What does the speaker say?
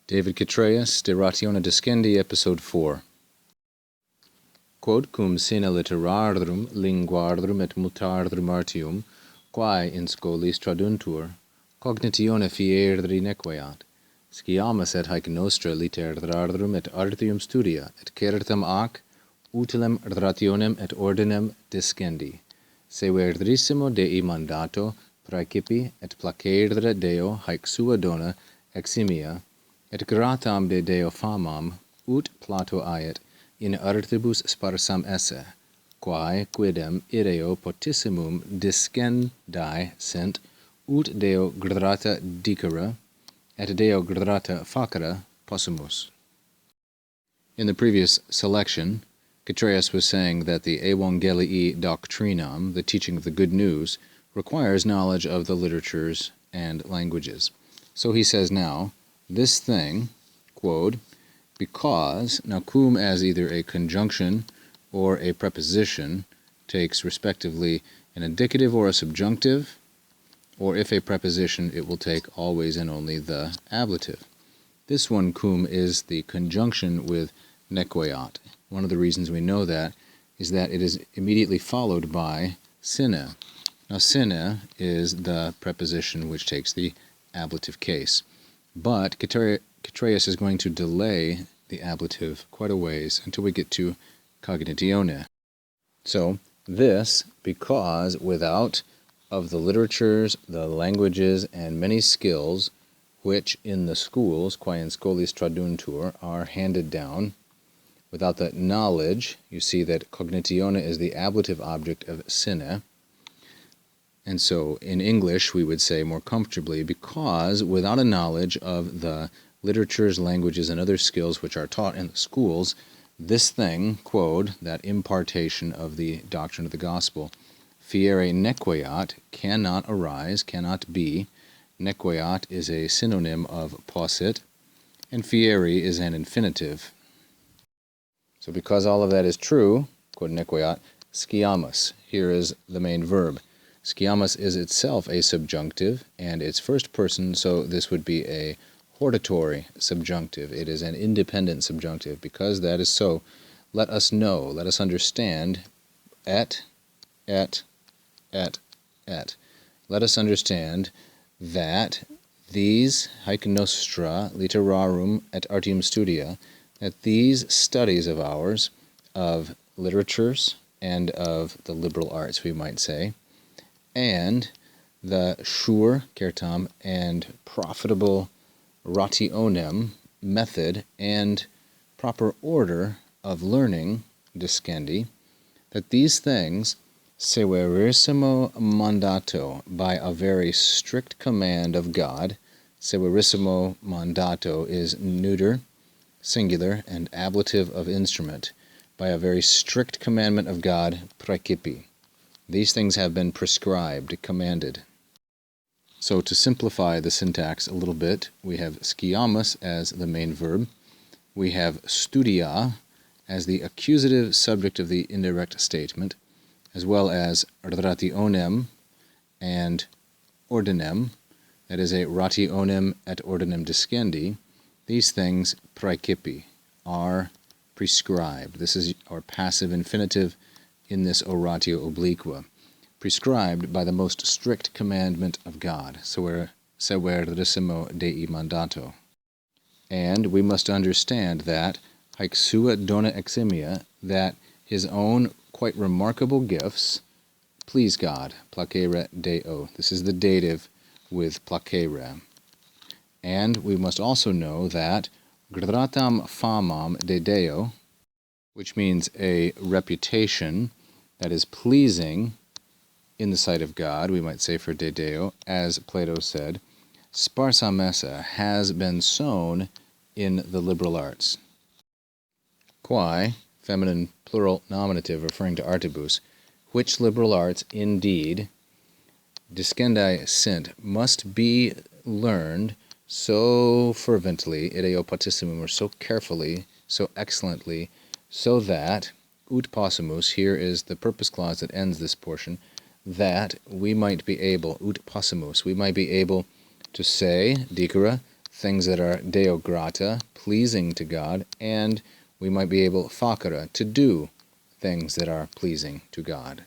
David Chytraeus, de Ratione Discendi, Episode 4. Quod cum sine literardrum linguardrum et mutardrum artium, quae in scholis traduntur, cognitione fierdri nequeat, sciamus et haec nostra literardrum et artium studia, et certam ac utilem rationem et ordinem discendi, severdrissimo Dei mandato praecipi et placerdre Deo haec sua dona eximia, et gratam de Deo famam, ut Plato aiet, in artibus sparsam esse, quae quidem ideo potissimum discendae sint, ut Deo grata dicere, et Deo grata facere possumus. In the previous selection, Chytraeus was saying that the Evangelii Doctrinam, the teaching of the good news, requires knowledge of the literatures and languages. So he says now, this thing, quod, because, now cum as either a conjunction or a preposition takes respectively an indicative or a subjunctive, or if a preposition it will take always and only the ablative. This one, cum, is the conjunction with nequeat. One of the reasons we know that is that it is immediately followed by sine. Now sine is the preposition which takes the ablative case. But Chytraeus is going to delay the ablative quite a ways until we get to cognitione. So, this, because without of the literatures, the languages, and many skills which in the schools, quae in scholis traduntur, are handed down, without that knowledge, you see that cognitione is the ablative object of sine. And so in English we would say more comfortably, because without a knowledge of the literatures, languages, and other skills which are taught in the schools, this thing, quod, that impartation of the doctrine of the gospel, fiere nequeat, cannot arise, cannot be. Nequeat is a synonym of possit, and fiere is an infinitive. So because all of that is true, quod nequeat, sciamus, here is the main verb. Sciamus is itself a subjunctive, and its first person, so this would be a hortatory subjunctive. It is an independent subjunctive. Because that is so, let us know, let us understand, et. Let us understand that these, haec nostra literarum et artium studia, that these studies of ours, of literatures and of the liberal arts, we might say, and the sure, certam, and profitable rationem, method, and proper order of learning, discendi, that these things, severissimo mandato, by a very strict command of God, severissimo mandato is neuter, singular, and ablative of instrument, by a very strict commandment of God, praecipi. These things have been prescribed, commanded. So to simplify the syntax a little bit, we have sciamus as the main verb. We have studia as the accusative subject of the indirect statement, as well as rationem and ordinem, that is a rationem et ordinem discendi. These things, praecipi, are prescribed. This is our passive infinitive in this oratio obliqua, prescribed by the most strict commandment of God, severissimo Dei mandato. And we must understand that, haec sua dona eximia, that his own quite remarkable gifts please God, placere Deo. This is the dative with placere. And we must also know that gratam famam de Deo, which means a reputation that is pleasing in the sight of God, we might say for de Deo, as Plato said, sparsam esse, has been sown in the liberal arts. Quae, feminine plural nominative referring to artibus, which liberal arts indeed, discendi sint, must be learned so fervently, ideo potissimum, or so carefully, so excellently, so that, ut possumus, here is the purpose clause that ends this portion, that we might be able, ut possumus, we might be able to say, dicere, things that are Deo grata, pleasing to God, and we might be able, facere, to do things that are pleasing to God.